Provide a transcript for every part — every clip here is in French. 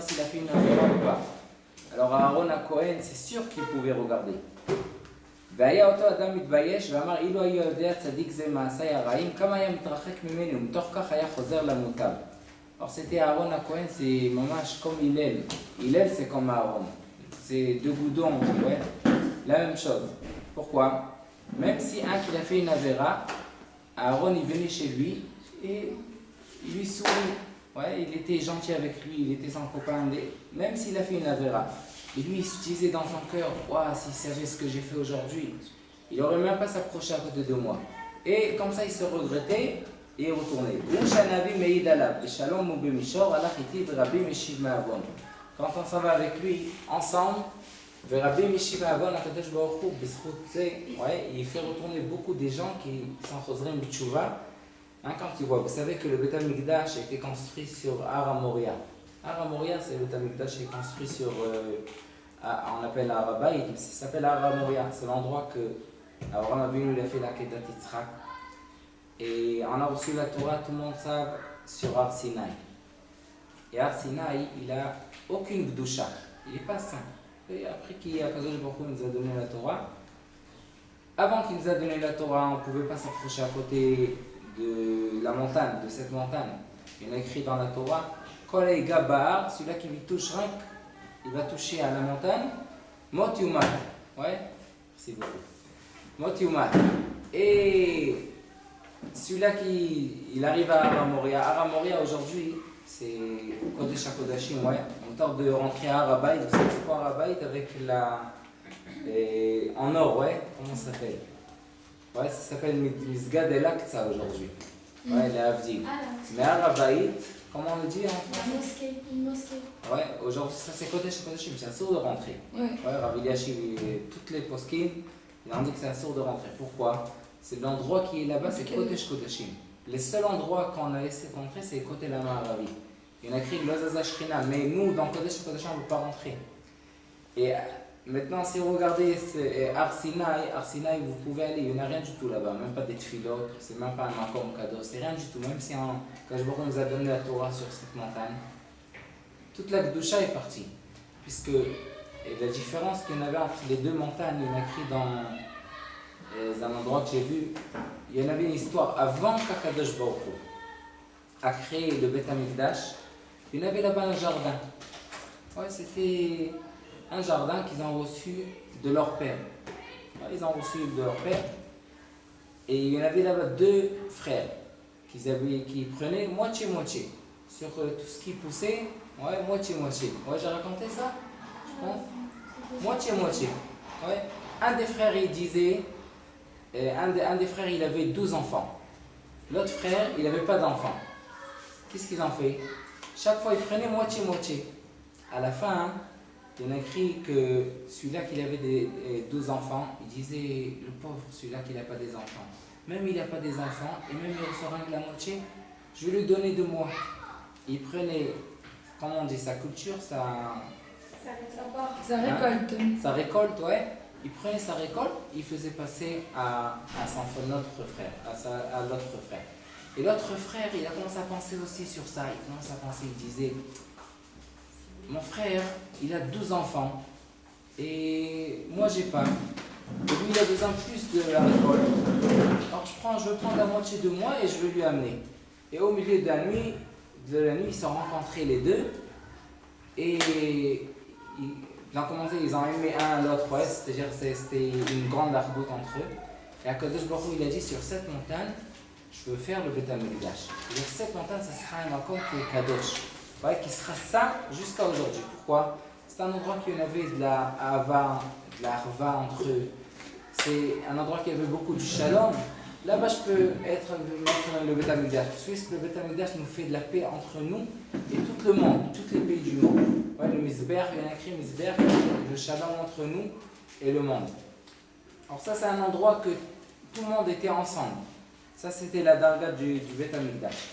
s'il a fait une avéra ou pas. Alors Aaron à Cohen, c'est sûr qu'il pouvait regarder. והיה אותו אדם מתבייש ואמר אילו היה יודע צדיק זה מעשי הרעים כמה היה מתרחק ממני ומתוך כך היה חוזר למוטב. Alors c'était Aaron à Cohen, c'est mamash comme Hillel. Hillel c'est comme Aaron. C'est deux goudons, ouais. La même chose. Pourquoi? Même si un qui a fait une avéra, Aaron il venait chez lui et il lui sourit. Ouais, il était gentil avec lui, il était son copain. Même s'il a fait une avéra. Et lui, il se disait dans son cœur, waouh, s'il savait ce que j'ai fait aujourd'hui, il n'aurait même pas s'approché à côté de moi. Et comme ça, il se regrettait et il retournait. Quand on s'en va avec lui, ensemble, il fait retourner beaucoup des gens qui sont chosrim b'tshuva. Quand il voit, vous savez que le Beth Amikdash a été construit sur Har HaMoria. Har HaMoria, c'est le Beth Amikdash qui est construit sur, on appelle Har HaBayit, mais ça s'appelle Har HaMoria. C'est l'endroit que Abraham Avinu a fait la Kedat Yitzhak. Et on a reçu la Torah, tout le monde sait, sur Har Sinai. Et Har Sinai, il n'a aucune Gdusha, il n'est pas saint. Et après qu'Akadosh Baruch Hu nous a donné la Torah, avant qu'il nous a donné la Torah, on ne pouvait pas s'approcher à côté de la montagne, de cette montagne. Il y a écrit dans la Torah, Kolei Gabar, celui-là qui lui touche rien, il va toucher à la montagne, Mot Yumat. Ouais, merci beaucoup. Mot Yumat. Et celui-là il arrive à Har HaMoria. Har HaMoria aujourd'hui, c'est Kodesh HaKodashim, ouais. On tente de rentrer à Har HaBayit, vous savez c'est quoi Har HaBayit avec en or, ouais, comment ça s'appelle? Ouais, ça s'appelle Misgad el-Aqsa aujourd'hui. Ouais, les Avdim. Mais Har HaBayit, comment on le dit en français? Une mosquée. Ouais, aujourd'hui, ça c'est Kodesh HaKodashim, c'est un sourd de rentrer. Ouais, Rabbi Eliashib et toutes les poskim, ils ont dit que c'est un sourd de rentrer. Pourquoi? C'est l'endroit qui est là-bas, c'est Kodesh HaKodashim. Les seuls endroits qu'on a laissé rentrer, c'est côté la Ma'aravi. Il y en a écrit Lozaza Shrina, mais nous, dans Kodesh HaKodashim, on ne peut pas rentrer. Et maintenant, si vous regardez Har Sinai, vous pouvez aller, il n'y en a rien du tout là-bas, même pas des tefilot, c'est même pas un makom cadeau, c'est rien du tout, même si Akadosh Baruch Hu nous a donné la Torah sur cette montagne, toute la Gdusha est partie, puisque la différence qu'il y en avait entre les deux montagnes, il y en a écrit dans un endroit que j'ai vu, il y en avait une histoire avant qu'Akadosh Baruch Hu a créé le Beth Amikdash, il y en avait là-bas un jardin. Ouais, c'était un jardin qu'ils ont reçu de leur père. Ils ont reçu de leur père. Et il y en avait là-bas deux frères qui prenaient moitié-moitié. Sur tout ce qui poussait, ouais, moitié-moitié. Ouais, j'ai raconté ça, je pense. Moitié-moitié. Ouais. Un des frères, il disait, un des frères, il avait 12 enfants. L'autre frère, il n'avait pas d'enfants. Qu'est-ce qu'ils ont fait? Chaque fois, ils prenaient moitié-moitié. À la fin, il y en a écrit que celui-là qui avait 12 enfants, il disait, le pauvre, celui-là qui n'a pas des enfants. Même il n'a pas des enfants, et même il recevra la moitié, je vais lui donner de moi. Il prenait, comment on dit, sa culture, sa récolte. Sa récolte, ouais. Il prenait sa récolte, il faisait passer à notre frère, à l'autre frère. Et l'autre frère, il a commencé à penser aussi sur ça. Il commence à penser, il disait, mon frère, il a 12 enfants et moi j'ai pas. Et lui il a besoin plus de la récolte. Alors je veux prendre la moitié de moi et je veux lui amener. Et au milieu de la nuit, ils se sont rencontrés les deux et ils ont commencé, ils ont aimé un l'autre, ouais, c'est-à-dire c'était une grande ardoute entre eux. Et Akadosh Baruch Hu il a dit sur cette montagne, je veux faire le Beth Amikdash. C'est-à-dire cette montagne, ça sera un makom qui est kadosh. Ouais, qui sera ça jusqu'à aujourd'hui. Pourquoi? C'est un endroit qui avait de la hava, de la harva entre eux. C'est un endroit qui avait beaucoup de shalom. Là-bas, je peux mettre le Beth Amikdash. Puisque le Beth Amikdash nous fait de la paix entre nous et tout le monde, tous les pays du monde. Ouais, le Misber, il y en a écrit Misber, le shalom entre nous et le monde. Alors ça, c'est un endroit que tout le monde était ensemble. Ça, c'était la darga du Beth Amikdash.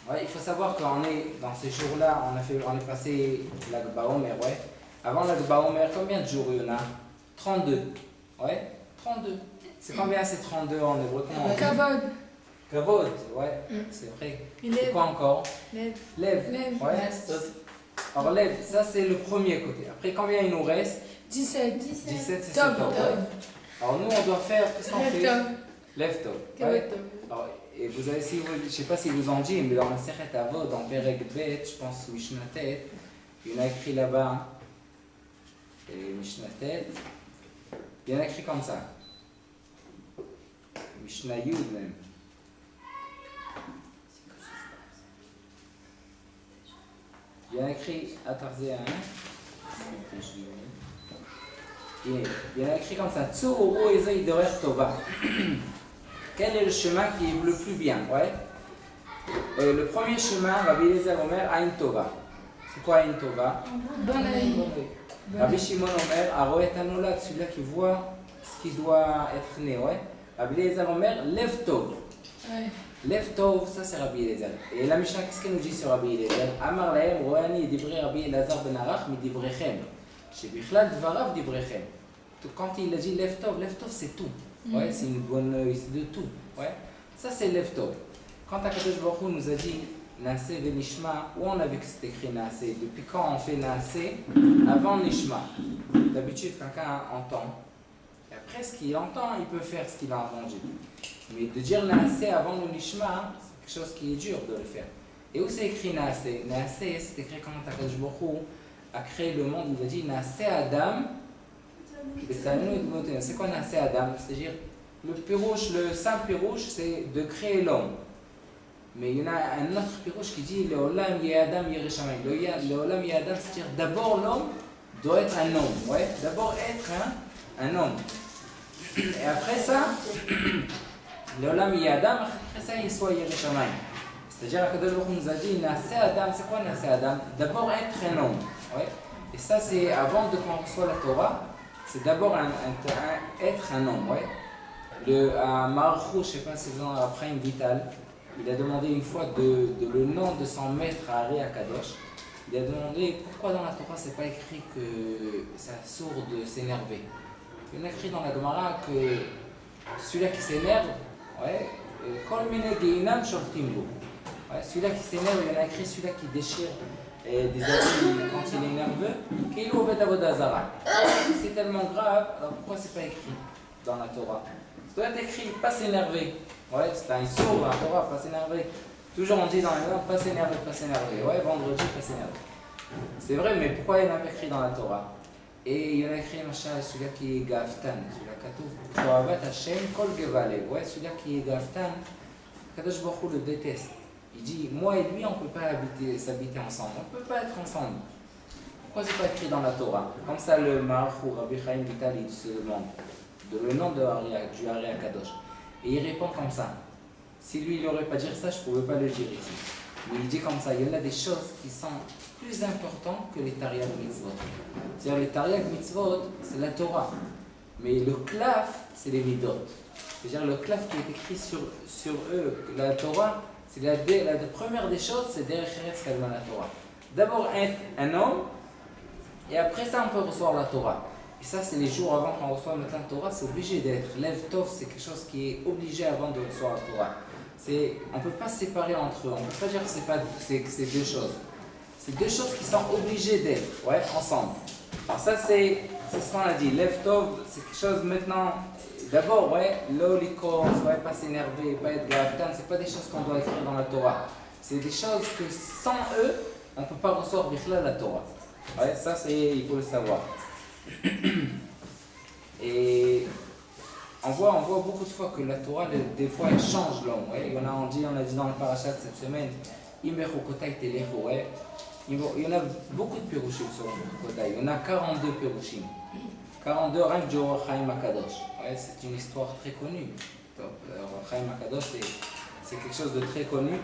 Ouais, il faut savoir qu'on est dans ces jours-là, on est passé l'Akba Omer, ouais. Avant l'Akba Omer, combien de jours il y en a? 32. Ouais, 32. C'est combien c'est 32 en hébreu? Kavod. Kavod, ouais, c'est vrai. Et quoi encore? Lève. Lève, ouais. Alors lève, ça c'est le premier côté. Après combien il nous reste? 17. 17 c'est Tov. Alors nous on doit faire, qu'est-ce qu'on fait? Lève Tov. Ouais. Alors, et vous avez, si vous, je ne sais pas si vous en dites, mais dans la Sechet Avot, dans Perek Bet, je pense Mishnatet, il y en a écrit là-bas, et Mishnatet, il y en a écrit comme ça. Mishnah Yud même. Il y en a écrit à Tarzéa, il y en a écrit comme ça. Tsuru Ezei Dorer Tova. Quel est le chemin qui est le plus bien? Ouais. Le premier chemin, Rabbi Eliezer Omer, Ain Tova. C'est quoi Ain Tova? Bon œil. Rabbi Shimon Omer, Aroet Anolad, celui-là qui voit ce qui doit être né. Ouais. Rabbi Eliezer Omer, Lev Tov. Ouais. Lev Tov, ça c'est Rabbi Eliezer. Et la Mishnah, qu'est-ce qu'elle nous dit sur Rabbi Eliezer? Amar Lahem, Roani, Divrei Rabbi Elazar ben Arach, mi Divrechem. Chez Bichlal Dvarav Divrechem. Quand il a dit Lev Tov c'est tout. Ouais, c'est une bonne, c'est de tout. Ouais. Ça c'est Lev Tov. Quand Akadosh Baruch Hu nous a dit Naaseh Venishma, où on a vu que c'était écrit Naaseh? Depuis quand on fait Naaseh? Avant Nishma. D'habitude, quelqu'un entend. Et après, ce qu'il entend, il peut faire ce qu'il a entendu. Mais de dire Naaseh avant le Nishma, c'est quelque chose qui est dur de le faire. Et où c'est écrit Naaseh? Naaseh, c'est écrit quand Akadosh Baruch Hu a créé le monde. Il a dit Naaseh Adam. C'est quoi Naaseh Adam? C'est-à-dire, le saint pirouche, c'est de créer l'homme. Mais il y en a un autre pirouche qui dit Leolam Yadam Yerishamayim. Leolam Yadam, c'est-à-dire d'abord l'homme doit être un homme. Ouais? D'abord être un homme. Et après ça, Leolam Yadam, après ça, il soit Yerishamayim. C'est-à-dire, Akadosh Baruch Hu nous a dit Naaseh Adam, c'est quoi Naaseh Adam? D'abord être un homme. Ouais? Et ça, c'est avant de qu'on reçoit la Torah, c'est d'abord être un homme. Ouais? Le Marchou, je ne sais pas si vous en avez après une vitale. Il a demandé une fois le nom de son maître à Ari Akadosh. Il a demandé pourquoi dans la Torah c'est pas écrit que c'est sourd de s'énerver. Il a écrit dans la Gemara que celui-là qui s'énerve, ouais, celui-là qui s'énerve, il a écrit celui-là qui déchire des habits quand il est nerveux, c'est tellement grave, alors pourquoi c'est pas écrit dans la Torah? Ça doit être écrit, pas s'énerver. Ouais, c'est un sourd, la Torah, pas s'énerver. Toujours on dit dans les langues, pas s'énerver, pas s'énerver. Ouais, vendredi, pas s'énerver. C'est vrai, mais pourquoi il n'y en a pas écrit dans la Torah? Et il y en a écrit, machin, celui-là qui est Gaftan, celui-là qui Toavat Hashem Kol Gevale. Ouais, celui-là qui est Gaftan, Kadosh Baruch Hu le déteste. Il dit, moi et lui, on ne peut pas s'habiter ensemble. On ne peut pas être ensemble. Pourquoi c'est pas écrit dans la Torah? Comme ça, le Marchou, Rabbi Chaim Vital, il se demande le nom du Ari Akadosh. Et il répond comme ça. Si lui, il n'aurait pas dit ça, je ne pouvais pas le dire ici. Mais il dit comme ça, il y en a des choses qui sont plus importantes que les Tariag Mitzvot. C'est-à-dire les Tariag Mitzvot, c'est la Torah. Mais le Klaf, c'est les Midot. C'est-à-dire le Klaf qui est écrit sur eux, la Torah, c'est la première des choses, c'est Derech Eretz Kalman la Torah. D'abord être un homme, et après ça, on peut recevoir la Torah. Et ça, c'est les jours avant qu'on reçoit le Torah, c'est obligé d'être. Lev Tov, c'est quelque chose qui est obligé avant de recevoir la Torah. On ne peut pas se séparer entre eux, on ne peut pas dire que c'est deux choses. C'est deux choses qui sont obligées d'être, ouais, ensemble. Alors ça, c'est ce qu'on a dit. Lev Tov, c'est quelque chose maintenant. D'abord, ouais, l'olikos, ouais, pas s'énerver, pas être gaftan, c'est pas des choses qu'on doit écrire dans la Torah. C'est des choses que sans eux, on ne peut pas recevoir la Torah. Ouais, ça, il faut le savoir. Et on voit beaucoup de fois que la Torah, des fois, elle change l'homme. Ouais. On a dit dans le parachat cette semaine, il y en a beaucoup de pirouchim sur le Kotai. Il y en a 42 pirouchim. 42 rien que du Chaim Akadosh. Ouais, c'est une histoire très connue. Chaim Akadosh, c'est quelque chose de très connu.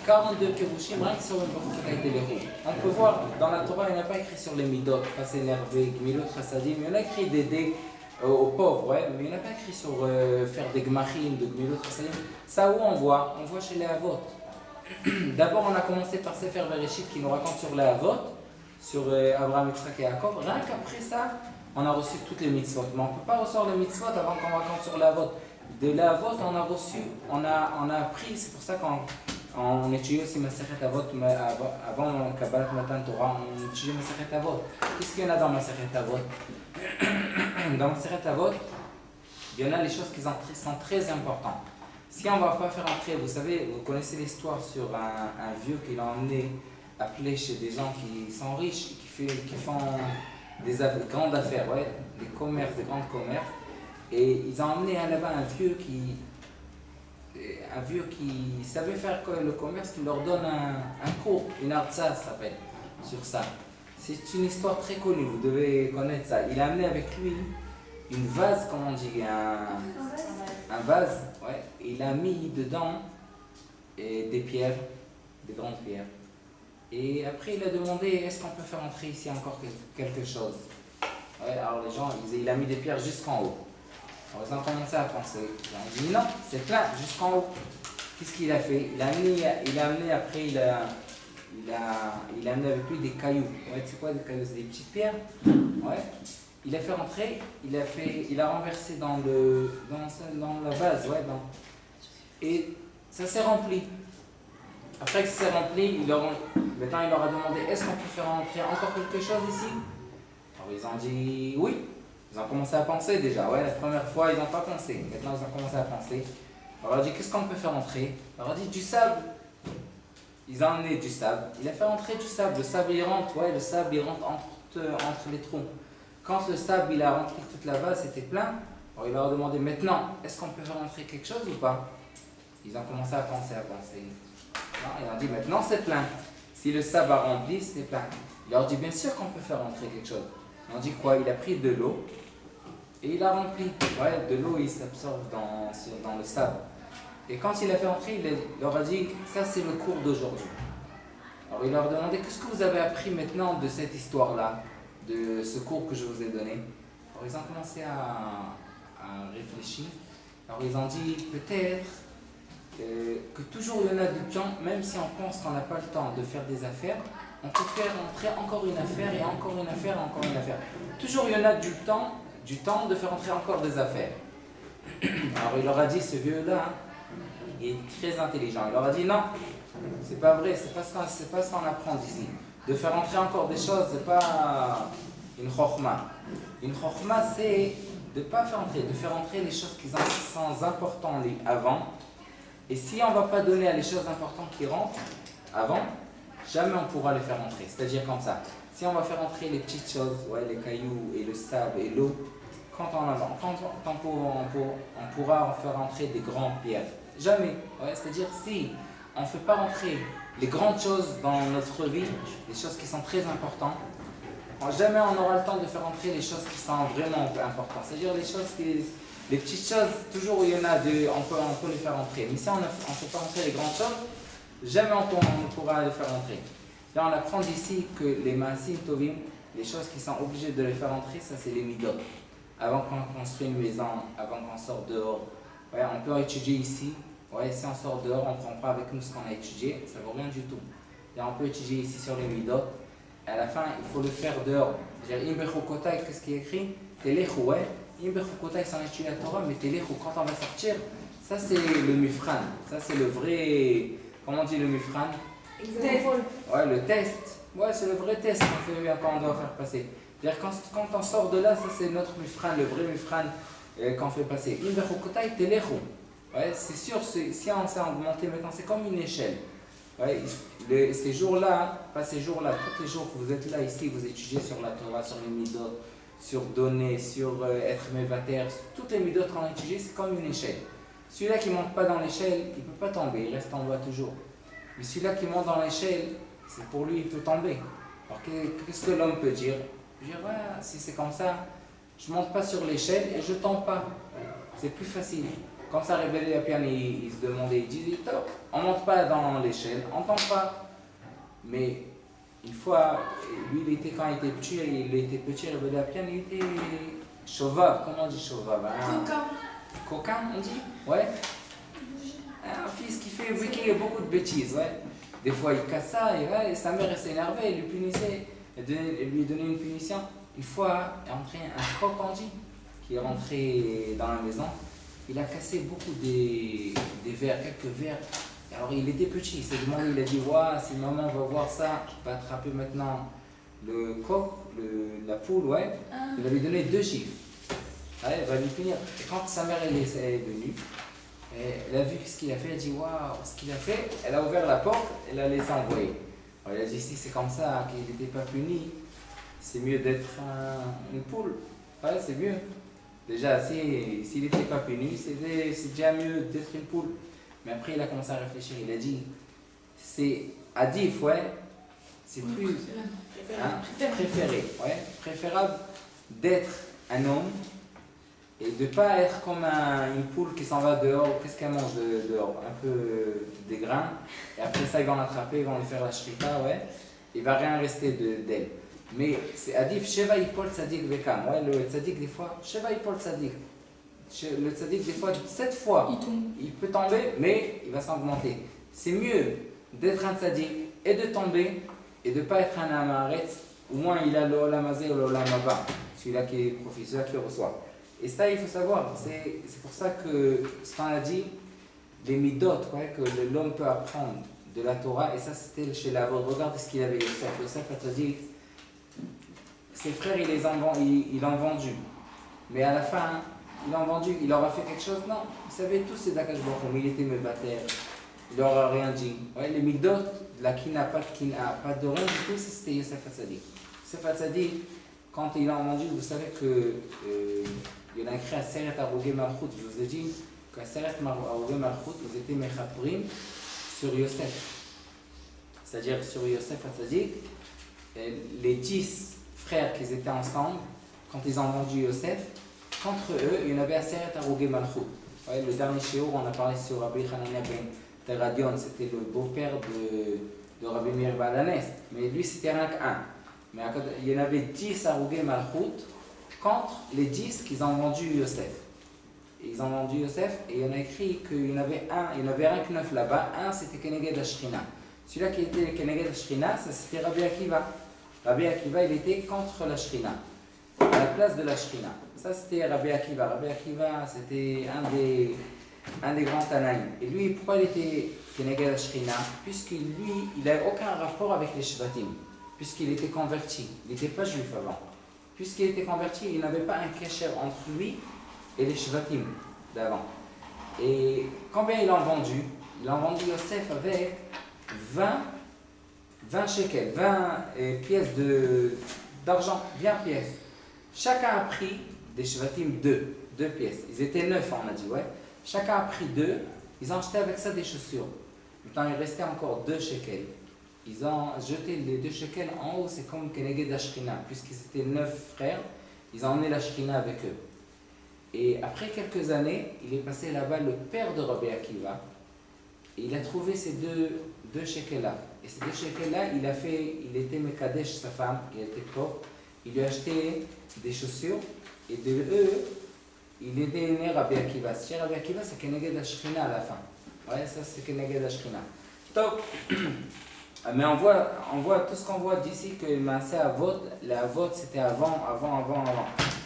42 pirouchim, rien que sur le Kotai Telero. On peut voir, dans la Torah, il n'y en a pas écrit sur les midot, pas s'énerver, gmilot chassadim. Il y en a écrit d'aider aux pauvres, ouais, mais il n'y en a pas écrit sur faire des gmachim, de gmilot chassadim. Ça, où on voit chez les Avot. D'abord, on a commencé par Sefer Bereshit qui nous raconte sur les Avot, sur Abraham, Yitzhak et Jacob. Rien qu'après ça, on a reçu toutes les mitzvot. Mais on ne peut pas recevoir les mitzvot avant qu'on raconte sur les Avot. De la vote, on a reçu, on a appris, c'est pour ça qu'on étudie aussi Masechet Avot, avant Kabbalat Matan Torah, on étudie Masechet Avot. Qu'est-ce qu'il y en a dans Masechet Avot? Dans Masechet Avot, il y en a les choses qui sont très importantes. Si on ne va pas faire entrer, vous savez, vous connaissez l'histoire sur un vieux qui l'a emmené appelé chez des gens qui sont riches, qui font des grandes affaires, ouais, des commerces, des grands commerces. Et ils ont emmené là-bas un vieux qui savait faire le commerce, qui leur donne un cours, une artsa, ça s'appelle, sur ça. C'est une histoire très connue, vous devez connaître ça. Il a amené avec lui une vase, comment on dit, un vase, ouais. Il a mis dedans des pierres, des grandes pierres. Et après, il a demandé, est-ce qu'on peut faire entrer ici encore quelque chose? Ouais, alors les gens, il a mis des pierres jusqu'en haut. Alors ils ont commencé à penser. Ils ont dit non, c'est plein, jusqu'en haut. Qu'est-ce qu'il a fait? Il a amené après, il a amené avec lui des cailloux. Ouais, c'est quoi des cailloux? C'est des petites pierres. Ouais. Il a fait rentrer, il a renversé dans la vase, ouais, et ça s'est rempli. Après que ça s'est rempli, maintenant il leur a demandé, est-ce qu'on peut faire entrer encore quelque chose ici? Alors ils ont dit oui. Ils ont commencé à penser déjà, ouais, la première fois ils n'ont pas pensé, maintenant ils ont commencé à penser. Alors il a dit, qu'est-ce qu'on peut faire entrer? Alors il a dit, du sable. Ils ont amené du sable, il a fait entrer du sable, le sable il rentre, ouais, le sable il rentre entre les trous. Quand le sable il a rempli toute la vase, c'était plein, alors il leur a demandé, maintenant, est-ce qu'on peut faire entrer quelque chose ou pas? Ils ont commencé à penser. Non, ils ont dit, maintenant c'est plein. Si le sable a rempli, c'était plein. Il leur dit, bien sûr qu'on peut faire entrer quelque chose. Ils ont dit quoi? Il a pris de l'eau et il a rempli. Ouais, de l'eau, il s'absorbe dans le sable. Et quand il a fait entrer, il leur a dit, ça c'est le cours d'aujourd'hui. Alors il leur a demandé, qu'est-ce que vous avez appris maintenant de cette histoire-là, de ce cours que je vous ai donné? Alors ils ont commencé à réfléchir. Alors ils ont dit, peut-être que toujours il y en a du temps, même si on pense qu'on n'a pas le temps de faire des affaires, on peut faire entrer encore une affaire et encore une affaire et encore une affaire. Toujours il y en a du temps de faire entrer encore des affaires. Alors il leur a dit, ce vieux-là, il est très intelligent. Il leur a dit, non, c'est pas vrai, c'est pas ce qu'on apprend d'ici. De faire entrer encore des choses, c'est pas une chokhma. Une chokhma, c'est de pas faire entrer, de faire entrer les choses qui sont importantes avant. Et si on ne va pas donner à les choses importantes qui rentrent avant, jamais on pourra les faire entrer. C'est-à-dire comme ça. Si on va faire entrer les petites choses, ouais, les cailloux et le sable et l'eau, quand on pourra faire entrer des grandes pierres. Jamais. Ouais, c'est-à-dire si on ne fait pas rentrer les grandes choses dans notre vie, les choses qui sont très importantes, jamais on aura le temps de faire entrer les choses qui sont vraiment importantes. C'est-à-dire les petites choses, toujours il y en a on peut les faire entrer. Mais si on ne fait pas entrer les grandes choses, jamais on pourra les faire entrer. Là, on apprend d'ici que les maasim tovim, les choses qui sont obligées de les faire entrer, ça c'est les midot. Avant qu'on construise une maison, avant qu'on sorte dehors, ouais, on peut étudier ici. Ouais, si on sort dehors, on ne prend pas avec nous ce qu'on a étudié, ça ne vaut rien du tout. Et on peut étudier ici sur les midot. À la fin, il faut le faire dehors. C'est-à-dire, Imbechokotai, qu'est-ce qui est écrit? Telechu, ouais. Imbechokotai, c'est en étudier la Torah, mais Telechu, quand on va sortir, ça c'est le mufran. Ça c'est le vrai. Comment on dit le mufran? Ouais, le test. Ouais, c'est le vrai test qu'on fait quand on doit faire passer. C'est-à-dire, quand on sort de là, ça c'est notre mufran, le vrai mufran qu'on fait passer. Imbechokotai, Telechu. Ouais, c'est sûr, si on s'est augmenté maintenant, c'est comme une échelle. Ouais, ces jours-là, pas ces jours-là, tous les jours que vous êtes là ici, vous étudiez sur la Torah, sur les midot, sur donner, sur être mévater, toutes les midot qu'on a étudiées, c'est comme une échelle. Celui-là qui ne monte pas dans l'échelle, il ne peut pas tomber, il reste en bas toujours. Mais celui-là qui monte dans l'échelle, c'est pour lui, il peut tomber. Alors qu'est-ce que l'homme peut dire? Il peut dire, ouais, si c'est comme ça, je ne monte pas sur l'échelle et je ne tombe pas. C'est plus facile. Comme ça, Rebbe Apian, il se demandait, il disait, on ne monte pas dans l'échelle, on ne tombe pas. Mais une fois, lui, quand il était petit, Rebbe Apian, il était chauvav. Comment on dit chauvav? Coquin, on dit? Ouais. Un fils qui fait beaucoup de bêtises, ouais. Des fois, il casse ça, et sa mère s'est énervée, elle lui punissait, elle lui donnait une punition. Une fois, il est entré un coq, on dit, qui est rentré dans la maison. il a cassé beaucoup des verres, quelques verres. Alors il était petit, il s'est demandé, il a dit ouais, si maman va voir ça, va attraper maintenant le coq, la poule, ouais, il va lui donner 2 chiffres. Ouais, il va lui punir. Et quand sa mère elle est venue, elle a vu ce qu'il a fait, elle a dit waouh, ce qu'il a fait, elle a ouvert la porte, elle a laissé envoyer. Alors, elle a dit si c'est comme ça, qu'il n'était pas puni, c'est mieux d'être une poule. Ouais, c'est mieux. Déjà, s'il n'était pas puni, c'est déjà mieux d'être une poule. Mais après, il a commencé à réfléchir. Il a dit, c'est adif, ouais, c'est plus préféré, ouais, préférable d'être un homme et de ne pas être comme une poule qui s'en va dehors. Qu'est-ce qu'elle mange dehors? Un peu des grains. Et après ça, ils vont l'attraper, ils vont lui faire la shrita, ouais. Il ne va rien rester d'elle. Mais c'est adif, Sheva Yipol Tzadik Bekam. Ouais, le Tzadik, des fois, Sheva Yipol Tzadik. Le Tzadik, des fois, 7 fois, il peut tomber, mais il va s'augmenter. C'est mieux d'être un Tzadik et de tomber et de ne pas être un Amaret. Au moins, il a l'Olam Hazé ou l'Olam Haba, celui-là qui est professeur, qui reçoit. Et ça, il faut savoir. C'est pour ça que ce qu'on a dit, les midot, ouais, que l'homme peut apprendre de la Torah, et ça, c'était chez l'Avod. Regarde ce qu'il avait Yosef. Yosef a dit. Ses frères, ils l'ont vendu. Mais à la fin, ils l'ont vendu, il leur a fait quelque chose? Non. Ils savaient tous ces Dakash Baruch Hu, il était mevater. Il leur a rien dit. Ouais, les midot, la kina, pas de kina, pas de rien du tout, c'était Yosef Hatzadik. Yosef Hatzadik, quand ils l'ont vendu, vous savez que il a écrit à Seret Arugé Malchut. Je vous ai dit qu'à Seret Arugé Malchut, ils étaient mechaprim sur Yosef. C'est-à-dire sur Yosef Hatzadik, les 10 frères qui étaient ensemble, quand ils ont vendu Yosef, contre eux, il y en avait Aseret Arugé Malchut. Ouais, le dernier shiur, on a parlé sur Rabbi Hanania ben Teradion, c'était le beau-père de Rabbi Meir Balanes, mais lui c'était rien qu'un. Mais il y en avait 10 Arugé Malchut contre les 10 qu'ils ont vendu Yosef. Et ils ont vendu Yosef et il y en a écrit qu'il y en avait un, il n'y en avait rien que 9 là-bas, un c'était Keneged Ashrina. Celui-là qui était Keneged Ashrina, ça c'était Rabbi Akiva. Rabbi Akiva, il était contre la Shrina, à la place de la Shrina. Ça, c'était Rabbi Akiva. Rabbi Akiva, c'était un des grands Tanaïm. Et lui, pourquoi il était Keneged la Shrina? Puisque lui, il n'avait aucun rapport avec les Shvatim, puisqu'il était converti. Il n'était pas juif avant. Puisqu'il était converti, il n'avait pas un kesher entre lui et les Shvatim d'avant. Et combien ils l'ont vendu? Ils l'ont vendu Yosef avec 20 shekels, 20 pièces d'argent, 20 pièces. Chacun a pris des shvatim 2 pièces. Ils étaient 9, on a dit, ouais. Chacun a pris 2, ils ont acheté avec ça des chaussures. Maintenant, il restait encore 2 shekels. Ils ont jeté les 2 shekels en haut, c'est comme Keneged Ashrina, puisqu'ils étaient 9 frères, ils ont emmené la Shrina avec eux. Et après quelques années, il est passé là-bas le père de Rabbi Akiva, et il a trouvé ces deux shekels-là. Et ces 2 shekels-là, il était Mekadesh, sa femme, qui était pauvre. Il lui a acheté des chaussures, et de eux, il est né Rabbi Akiva. Si Rabbi Akiva, c'est Keneged Ashrina à la fin. Ouais, ça c'est Keneged Ashrina. Donc, mais on voit tout ce qu'on voit d'ici que Maaseh Avot, la Avot c'était avant.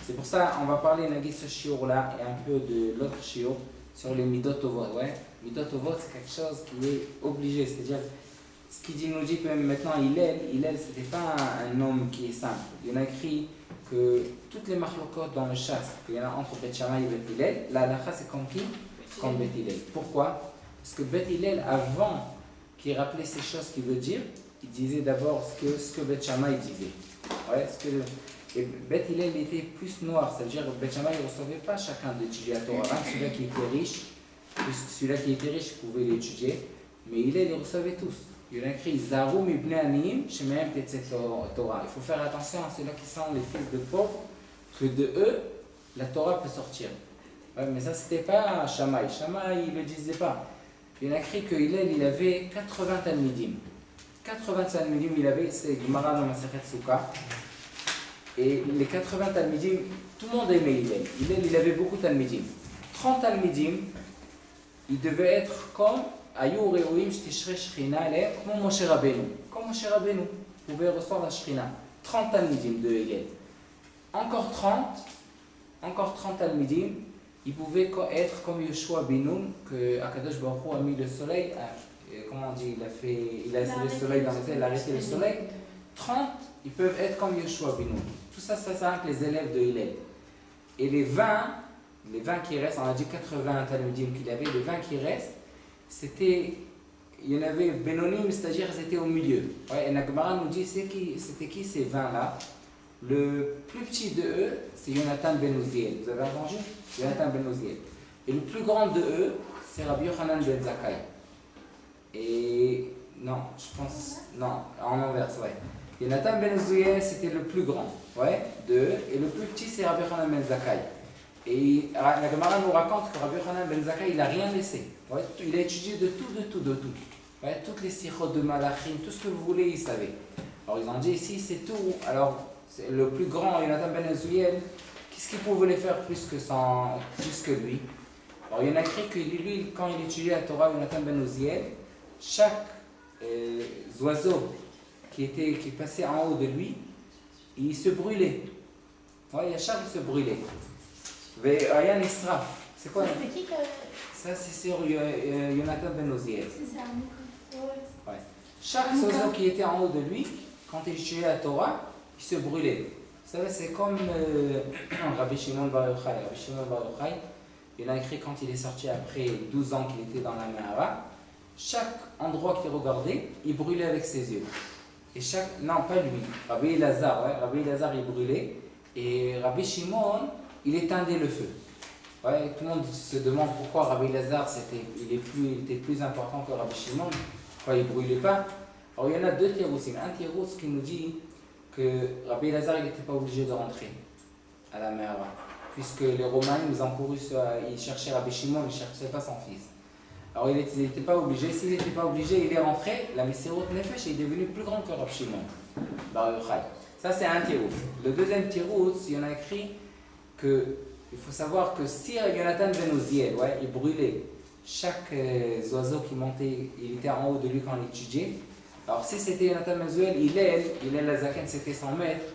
C'est pour ça on va parler de ce shiur-là et un peu de l'autre shiur sur les Midot Tovot. Ouais. Midot Tovot, c'est quelque chose qui est obligé, c'est-à-dire ce qu'il nous dit que même maintenant Hillel c'était pas un homme qui est simple. Il y en a écrit que toutes les machlokot dans le chasse, il y en a entre Bet Shammai et Bet Hillel, la halakha c'est comme qui? Comme Bet Hillel. Pourquoi? Parce que Bet Hillel, avant qu'il rappelait ces choses qu'il veut dire, il disait d'abord ce que Bet Shammai disait. Ouais, et Bet Hillel était plus noir, c'est-à-dire que Bet Shammai ne recevait pas chacun d'étudier la Torah. Celui-là qui était riche, puisque celui-là qui était riche pouvait l'étudier, mais Hillel les recevait tous. Il y a écrit Zaroum ibn Aniyim, Shemehem Tetzet Torah. Il faut faire attention à ceux-là qui sont les fils de pauvres, que de eux, la Torah peut sortir. Ouais, mais ça, c'était pas Shammai. Shammai, il ne le disait pas. Il a écrit que Hillel, il avait 80 talmidim. 80 talmidim, il avait, c'est Gemara dans Masechet Souka. Et les 80 talmidim, tout le monde aimait Hillel. Hillel, il avait beaucoup de talmidim. 30 talmidim, il devait être comme Ayur Elohim Shtishre Shrina, comme Moshe Rabbeinu. Comme Moshe Rabbeinu, pouvait recevoir la Shrina. 30 talmidim de Hillel. Encore 30 talmidim, il pouvait être comme Yoshua bin Nun, que Akadosh Baruch Hu a mis le soleil, comment on dit, il a laissé le soleil dans le ciel, il a arrêté le soleil. 30, ils peuvent être comme Yoshua bin Nun. Tout ça, ça s'arrête les élèves de Hillel. Et les 20 qui restent, on a dit 80 Talmudim qu'il y avait, les 20 qui restent, il y en avait Benonim, c'est-à-dire qu'ils étaient au milieu. Ouais, et Nagmara nous dit c'était qui ces 20-là. Le plus petit de eux, c'est Yonatan ben Uziel. Vous avez entendu? Yonatan ben Uziel. Et le plus grand de eux, c'est Rabbi Yochanan ben Zakkai. Et non, je pense, non, en inverse, ouais. Yonatan ben Uziel, c'était le plus grand, ouais, de eux. Et le plus petit, c'est Rabbi Yochanan ben Zakkai. Et la Gemara nous raconte que Rabbi Yochanan ben Zakkai, il n'a rien laissé. Ouais, il a étudié de tout. Ouais, toutes les sirots de Malachim, tout ce que vous voulez, il savait. Alors ils ont dit ici, c'est tout. Alors, c'est le plus grand, Yonatan ben Uziel, qu'est-ce qu'il pouvait faire plus que lui? Alors il y en a écrit que lui, quand il étudiait la Torah, Yonatan ben Uziel, chaque oiseau qui passait en haut de lui, il se brûlait. Ouais, il y a chaque qui se brûlait. Ve'ayan Israf. C'est quoi? C'est qui que... Ça, c'est sur Yonatan ben Uziel. C'est ça, ouais. Chaque oiseau qui était en haut de lui, quand il étudiait la Torah, il se brûlait. Vous savez, c'est comme Rabbi Shimon bar Yochai. Rabbi Shimon bar Yochai, il a écrit quand il est sorti après 12 ans qu'il était dans la Mehara, chaque endroit qu'il regardait, il brûlait avec ses yeux. Et non, pas lui, Rabbi Elazar, ouais, Rabbi Elazar il brûlait, et Rabbi Shimon, il éteindait le feu. Ouais, tout le monde se demande pourquoi Rabbi Elazar il était plus important que Rabbi Shimon, pourquoi il ne brûlait pas. Alors il y en a deux théroussim. Un thérouss qui nous dit que Rabbi Elazar il n'était pas obligé de rentrer à la mer, puisque les Romains ils ont couru, ils cherchaient Rabbi Shimon, ils ne cherchaient pas son fils. Alors il n'était pas obligé, s'il n'était pas obligé, il est rentré, la Messerot Nefesh est devenu plus grand que Rabbi Shimon bar Yochai. Ça c'est un thérouss. Le deuxième thérouss, il y en a écrit qu'il faut savoir que si Yonatan ben Uziel, ouais, il brûlait chaque oiseau qui montait, il était en haut de lui quand il étudiait. Alors si c'était Yonatan ben Uziel, Hillel la Zaken c'était 100 mètres.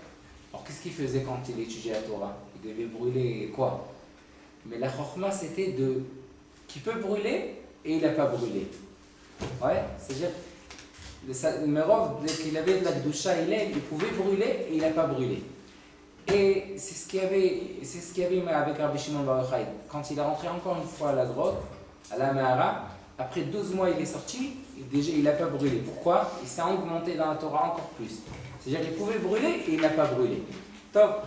Alors qu'est-ce qu'il faisait quand il étudiait la Torah? Il devait brûler quoi? Mais la Chokhma c'était qu'il peut brûler et il n'a pas brûlé. Ouais, c'est-à-dire le Merov, dès qu'il avait de la Gdusha, il pouvait brûler et il n'a pas brûlé. Et c'est ce qu'il y avait avec Rabbi Shimon bar Yochai. Quand il est rentré encore une fois à la grotte, à la Mehara, après 12 mois il est sorti, déjà il n'a pas brûlé. Pourquoi? Il s'est augmenté dans la Torah encore plus. C'est-à-dire qu'il pouvait brûler et il n'a pas brûlé. Top.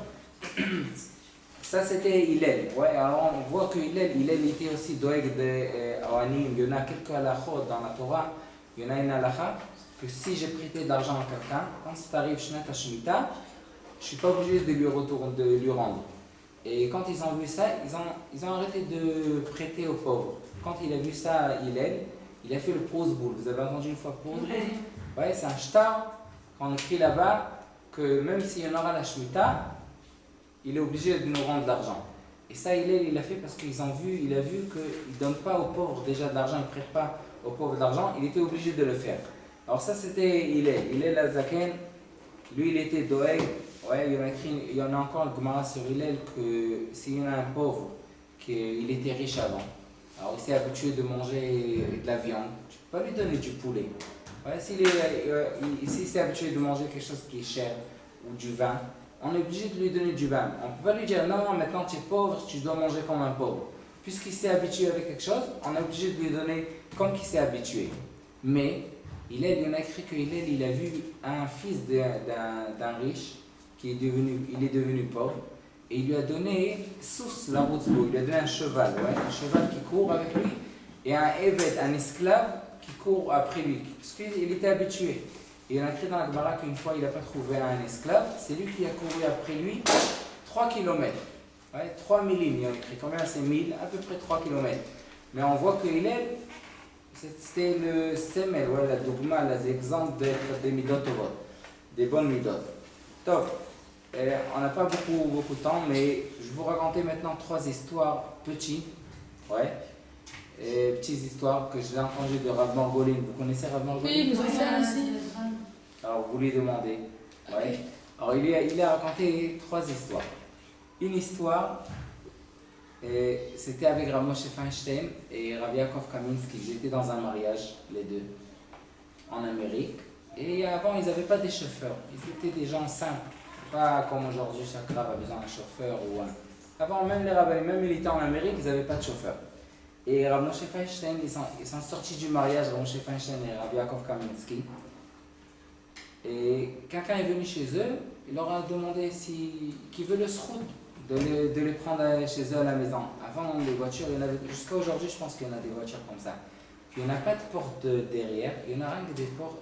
Ça c'était Hillel. Ouais, alors on voit que Hillel était aussi doeg de Awanim. Il y en a quelques halachot dans la Torah. Il y en a une halakha que si j'ai prêté de l'argent à quelqu'un, quand ça arrive Shnat HaShemitah, je ne suis pas obligé de lui rendre. Et quand ils ont vu ça, ils ont arrêté de prêter aux pauvres. Quand il a vu ça, Hillel, il a fait le prosboul. Vous avez entendu une fois prosboul? Ouais, c'est un shtar qu'on écrit là-bas que même s'il y en aura la Shemitah, il est obligé de nous rendre de l'argent. Et ça, il a fait parce il a vu qu'il ne donne pas aux pauvres déjà de l'argent, il ne prête pas aux pauvres de l'argent, il était obligé de le faire. Alors ça, c'était Hillel la Zaken, lui, il était doeg. Ouais, il y en a encore un Gemara sur Hillel que s'il y en a un pauvre, qu'il était riche avant, alors il s'est habitué de manger de la viande, tu ne peux pas lui donner du poulet. Ouais, s'il s'est habitué de manger quelque chose qui est cher ou du vin, on est obligé de lui donner du vin. On ne peut pas lui dire non, maintenant tu es pauvre, tu dois manger comme un pauvre. Puisqu'il s'est habitué avec quelque chose, on est obligé de lui donner comme il s'est habitué. Mais il y en a écrit que il a vu un fils d'un riche il est devenu pauvre, et il lui a donné sous la route, il lui a donné un cheval qui court avec lui, et un évêque, un esclave qui court après lui, parce qu'il était habitué. Et il a écrit dans la Gemara qu'une fois il n'a pas trouvé un esclave, c'est lui qui a couru après lui 3 km. Ouais, 3 millim, il a écrit combien c'est 1000, à peu près 3 km. Mais on voit que c'était le semel, ouais, la dogma, l'exemple des midot tovot, des bonnes midot. Top. On n'a pas beaucoup de temps, mais je vais vous raconter maintenant 3 histoires petites. Ouais. Petites histoires que j'ai entendues de Rav Margolin. Vous connaissez Rav Margolin? Oui, nous avons aussi. Alors vous lui demandez. Ouais. Alors il a raconté 3 histoires. Une histoire C'était avec Rav Moshe Feinstein et Rav Yaakov Kaminsky. Ils étaient dans un mariage, les deux, en Amérique. Et avant, ils n'avaient pas des chauffeurs. Ils étaient des gens simples. Pas comme aujourd'hui, chaque Rav a besoin d'un chauffeur ou un... Avant, même les rabbins, même ils étaient en Amérique, ils n'avaient pas de chauffeur. Et Rav Moshe Feinstein, ils sont sortis du mariage, Rav Moshe Feinstein et Rav Yaakov Kaminsky. Et quelqu'un est venu chez eux, il leur a demandé qui veut le srout, de les prendre chez eux à la maison. Avant, les voitures, il y en avait, jusqu'à aujourd'hui, je pense qu'il y en a des voitures comme ça. Il n'y en a pas de porte derrière, il y en a rien que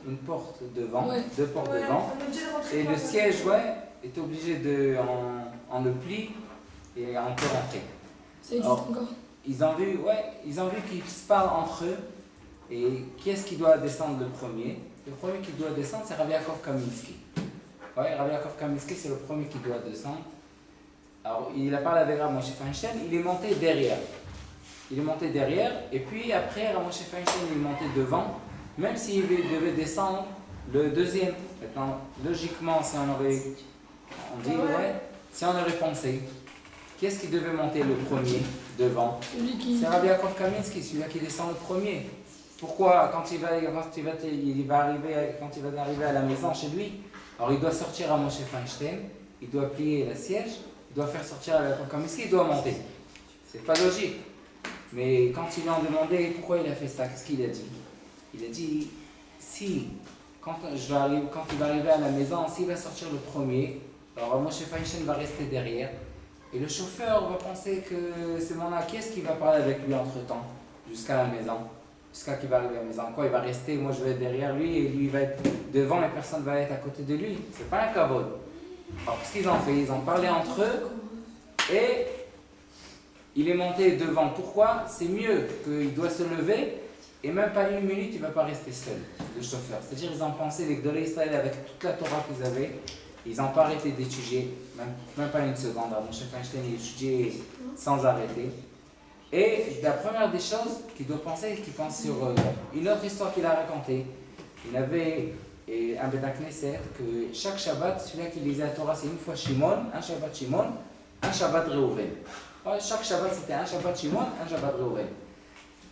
une porte devant, deux portes devant. Et le siège, est obligé on le plie et on peut rentrer. Ça existe encore. Ils ont vu qu'ils se parlent entre eux. Et qui est-ce qui doit descendre le premier? Le premier qui doit descendre, c'est Rav Yaakov Kaminsky. Rav Yaakov Kaminsky, c'est le premier qui doit descendre. Alors, il a parlé avec Rav Moshe Feinstein, il est monté derrière. Et puis après, Rav Moshe Feinstein il est monté devant, même s'il devait descendre le deuxième. Maintenant, logiquement, si on aurait pensé, qui est-ce qui devait monter le premier devant? C'est Rav Yaakov Kaminsky, celui-là qui descend le premier. Pourquoi, quand il va arriver à la maison chez lui, alors il doit sortir à Moshe Feinstein, il doit plier la siège, il doit faire sortir à Yaakov Kaminsky, il doit monter. C'est pas logique. Mais quand ils lui ont demandé pourquoi il a fait ça, qu'est-ce qu'il a dit? Il a dit, quand il va arriver à la maison, s'il va sortir le premier, alors Moshe Feinstein va rester derrière, et le chauffeur va penser que c'est mon qu'est-ce qu'il va parler avec lui entre-temps, jusqu'à la maison. Jusqu'à qu'il va arriver à la maison. Quoi, il va rester, moi je vais être derrière lui et lui va être devant et personne va être à côté de lui. C'est pas un kavod. Alors qu'est-ce qu'ils ont fait? Ils ont parlé entre eux et il est monté devant. Pourquoi? C'est mieux qu'il doit se lever et même pas une minute il ne va pas rester seul, le chauffeur. C'est-à-dire ils ont pensé, les Gdolei Israël avec toute la Torah qu'ils avaient, ils n'ont pas arrêté d'étudier, même pas une seconde. Alors, Moshe Feinstein il étudiait sans arrêter. Et la première des choses qu'il doit penser, qu'il pense sur une autre histoire qu'il a racontée. Il avait un Beth Knesset que chaque Shabbat, celui qui lisait la Torah, c'est une fois Shimon, un Shabbat Reuven. Chaque Shabbat, c'était un Shabbat Shimon, un Shabbat Reuven.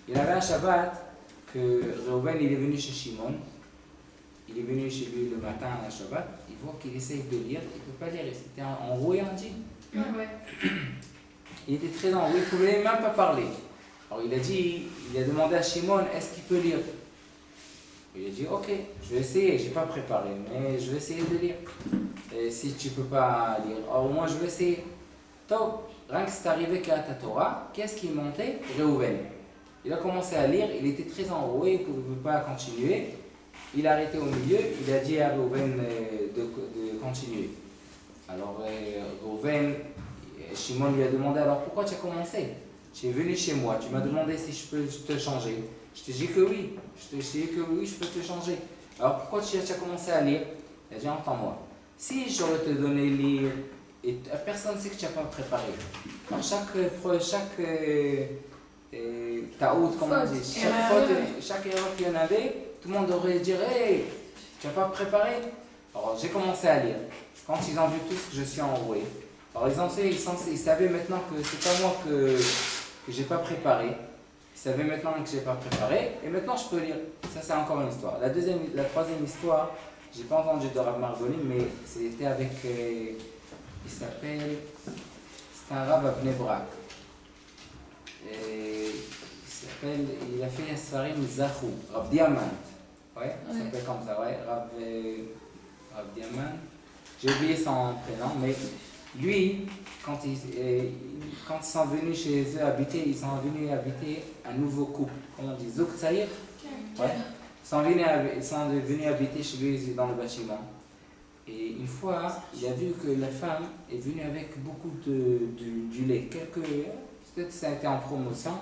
Il avait un Shabbat que Reuven, il est venu chez Shimon. Il est venu chez lui le matin à Shabbat. Il voit qu'il essaye de lire, il ne peut pas lire. C'était enroué, on dit. Il était très enroué, il ne pouvait même pas parler. Alors il a demandé à Shimon, est-ce qu'il peut lire? Il a dit, ok, je vais essayer, je n'ai pas préparé, mais je vais essayer de lire. Et si tu ne peux pas lire, alors moi je vais essayer. Top, rien que c'est arrivé qu'à ta Torah, qu'est-ce qui montait? Reuven. Il a commencé à lire, il était très enroué, il ne pouvait pas continuer. Il a arrêté au milieu, il a dit à Reuven de continuer. Alors Reuven, Shimon lui a demandé, alors pourquoi tu as commencé? Tu es venu chez moi, tu m'as demandé si je peux te changer. Je t'ai dit que oui, je peux te changer. Alors pourquoi tu as commencé à lire? Il a dit, entends-moi. Si j'aurais te donné lire, et personne ne sait que tu n'as pas préparé. Alors chaque taout, comment on dit, chaque erreur qu'il y en avait, tout le monde aurait dit, hey, tu n'as pas préparé? Alors j'ai commencé à lire. Quand ils ont vu tous que je suis enroué, alors ils savaient maintenant que c'est pas moi que j'ai pas préparé. Ils savaient maintenant que j'ai pas préparé. Et maintenant je peux lire. Ça c'est encore une histoire. La troisième histoire, j'ai pas entendu de Rav Margolim, mais c'était avec, il s'appelle, c'est un Rav à Bnei Brak. Il a fait un Sfarim Zachou, Rav Diamant. Ouais, il s'appelle comme ça, ouais, Rav Diamant. J'ai oublié son prénom, mais lui, quand ils sont venus chez eux habiter, ils sont venus habiter un nouveau couple, comment on dit, Zouk Tsaïr. Ouais. Ils sont venus habiter chez lui dans le bâtiment. Et une fois, il a vu que la femme est venue avec beaucoup du lait. Peut-être que ça a été en promotion.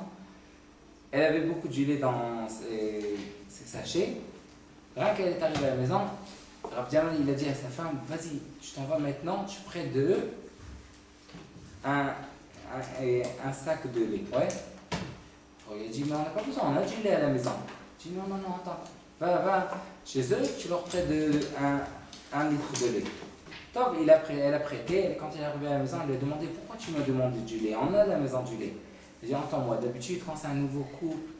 Elle avait beaucoup de lait dans ses sachets. Rien qu'elle est arrivée à la maison, Rav Diamant, il a dit à sa femme, vas-y, je t'envoie maintenant, tu prends un sac de lait. Ouais. Alors, il a dit, mais on n'a pas besoin, on a du lait à la maison. Il dit, non, attends, va chez eux, tu leur prêtes un litre de lait. Donc, elle a prêté, et quand il est arrivé à la maison, elle lui a demandé pourquoi tu m'as demandé du lait. On a la maison du lait. Elle dit entends-moi, d'habitude, quand c'est un nouveau couple,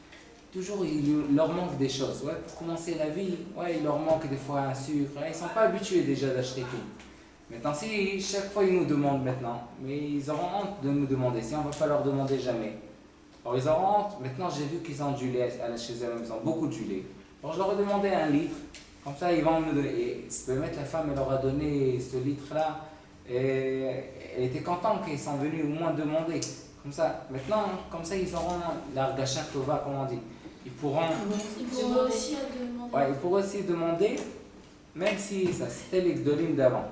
toujours il leur manque des choses. Ouais, pour commencer la vie, ouais, il leur manque des fois un sucre. Ils ne sont pas habitués déjà d'acheter tout. Maintenant, si chaque fois ils nous demandent maintenant, mais ils auront honte de nous demander, si on ne va pas leur demander jamais. Alors ils auront honte, maintenant j'ai vu qu'ils ont du lait chez eux, ils ont beaucoup de lait. Alors je leur ai demandé 1 litre, comme ça ils vont me donner. Et mettre la femme, elle leur a donné ce litre-là, et elle était contente qu'ils sont venus au moins demander. Comme ça, maintenant, comme ça ils auront l'argachin tova, comme on dit. Ils pourront aussi demander. Ouais, ils pourront aussi demander, même si ça c'était les gdolim d'avant.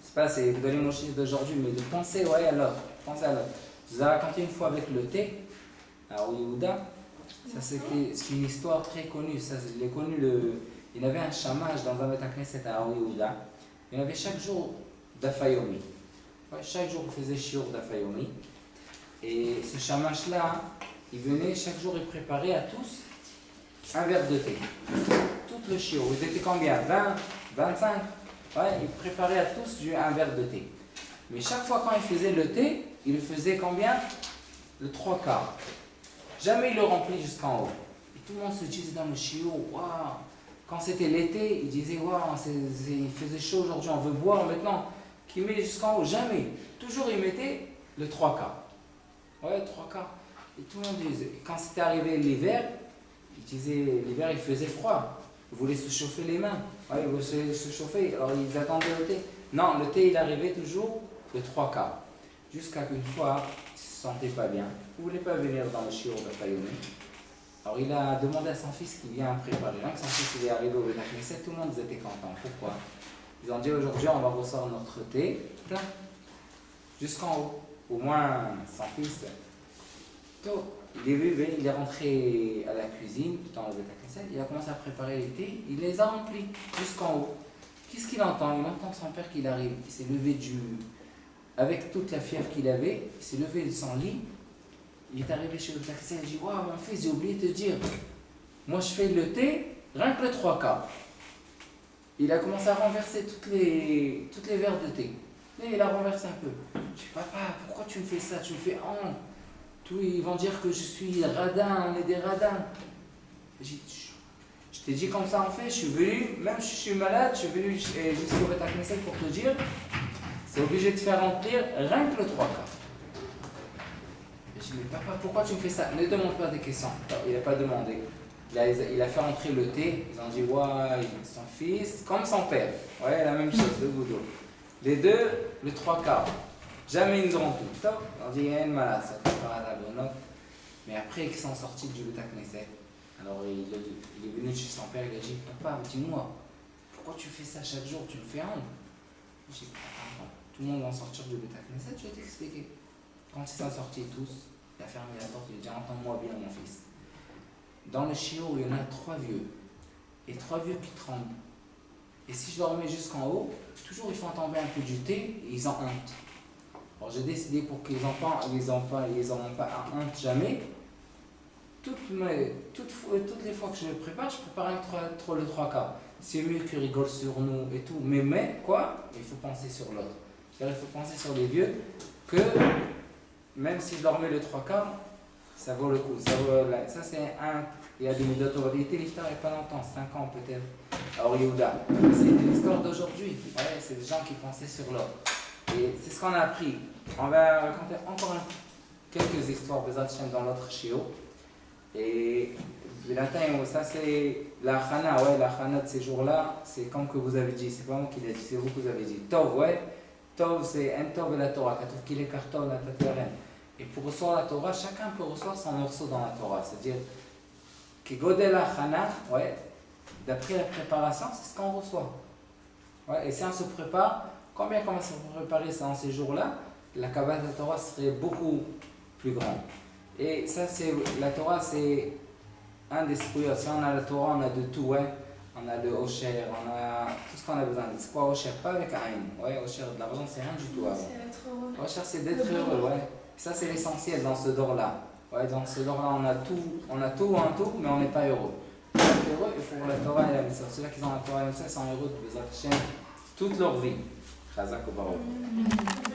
C'est pas c'est les gdolim d'aujourd'hui, mais de penser ouais, à l'autre. Pensez à l'autre. Je vous ai raconté une fois avec le thé, à Yehuda. Ça c'est une histoire très connue. Ça, je l'ai connu. Il y avait un chamage dans un Beth Knesset à Yehuda. Il y avait chaque jour d'Afayomi. Ouais, chaque jour il faisait shiur d'Afayomi. Et ce chamage-là, il venait chaque jour et préparait à tous un verre de thé. Tout le shiur. Ils étaient combien 20, 25. Ouais, il préparait à tous un verre de thé. Mais chaque fois quand il faisait le thé, il le faisait combien Le 3/4. Jamais il le remplit jusqu'en haut. Et tout le monde se disait dans le shiur, waouh. Quand c'était l'été, il disait, waouh, il faisait chaud aujourd'hui, on veut boire maintenant. Qu'il met jusqu'en haut, jamais. Toujours il mettait le 3/4. Ouais, 3/4. Et tout le monde disait, quand c'était arrivé l'hiver, il disait, l'hiver il faisait froid. Il voulait se chauffer les mains. Ouais, il voulait se chauffer, alors ils attendaient le thé. Non, le thé il arrivait toujours le 3/4. Jusqu'à qu'une fois, il ne se sentait pas bien. Il ne voulait pas venir dans le shiur de Fayoumi. Alors il a demandé à son fils qui vient préparer. Quand son fils il est arrivé au Beth Knesset, tout le monde était content. Pourquoi? Ils ont dit aujourd'hui on va recevoir notre thé plein, jusqu'en haut. Au moins son fils. Il est rentré à la cuisine, dans le Beth Knesset, il a commencé à préparer les thés, il les a remplis jusqu'en haut. Qu'est-ce qu'il entend? Il entend son père qui arrive. Il s'est levé avec toute la fièvre qu'il avait, il s'est levé de son lit. Il est arrivé chez le taxi, il a dit waouh, mon fils, j'ai oublié de te dire. Moi, je fais le thé, rien que le 3/4. Il a commencé à renverser toutes les verres de thé. Et il a renversé un peu. Je dis papa, pourquoi tu me fais ça? Tu me fais honte. Ils vont dire que je suis radin, on est des radins. Je t'ai dit comme ça en fait, je suis venu, même si je suis malade, je suis venu jusqu'au Beth Knesset pour te dire, c'est obligé de faire remplir rien que le 3/4. Je dis, mais papa, pourquoi tu me fais ça? Ne demande pas des questions. Non, il n'a pas demandé. Il a fait rentrer le thé. Ils ont dit, ouais, son fils, comme son père. Ouais, la même chose, le boudou. Les deux, le 3/4. Jamais ils nous auront tout. On dit, il y a une malade, ça prépare la bonne note. Mais après qu'ils sont sortis du Beth Knesset, alors il est venu chez son père, il a dit, papa, dis-moi, pourquoi tu fais ça chaque jour? Tu me fais honte. Je dis, attends, tout le monde va sortir du Beth Knesset, je vais t'expliquer. Quand ils sont sortis tous, il a fermé la porte, il a dit entends-moi bien mon fils. Dans le shiur, il y en a 3 vieux. Et 3 vieux qui tremblent. Et si je leur mets jusqu'en haut, toujours ils font tomber un peu du thé et ils ont honte. Alors j'ai décidé pour qu'ils n'en pas honte jamais. Toutes les fois que je le prépare, je prépare le 3/4. C'est mieux qu'ils rigolent sur nous et tout. Mais quoi? Il faut penser sur l'autre. Il faut penser sur les vieux que même si je leur mets le 3/4, ça vaut le coup. Ça c'est un. Il y a des méthodes. Il était l'iftar il n'y a pas longtemps, 5 ans peut-être. Alors Yehuda. C'est l'histoire d'aujourd'hui. Ouais, c'est des gens qui pensaient sur l'autre. Et c'est ce qu'on a appris. On va raconter encore quelques histoires dans notre shiur. Et ça c'est la khana, ouais, la khana de ces jours-là, c'est comme que vous avez dit, c'est pas moi qui l'ai dit, c'est vous que vous avez dit. Tov, ouais. Tov, c'est un Tov et la Torah. Katov qu'il est carton, la tataren. Et pour recevoir la Torah, chacun peut recevoir son morceau dans la Torah. C'est-à-dire que Godel Chana, ouais, d'après la préparation, c'est ce qu'on reçoit. Ouais, et si on se prépare, combien on va se préparer ça en ces jours-là, la Kabbalah de la Torah serait beaucoup plus grande. Et ça, la Torah, c'est un des spouillots. Si on a la Torah, on a de tout, ouais. On a le Osher, on a tout ce qu'on a besoin. C'est quoi Osher? Pas avec Aïn. Ouais, Osher, de l'argent, c'est rien du tout. C'est d'être heureux. Osher, c'est d'être heureux, ouais. Ça, c'est l'essentiel dans ce dor-là. Ouais, dans ce dor-là, on a tout, mais on n'est pas heureux. Pour être heureux, il faut la Torah et la Mitzvah. Ceux-là qui ont la Torah et la Mitzvah sont heureux de Bezat Hashem toute leur vie. Chazak ou Baruch.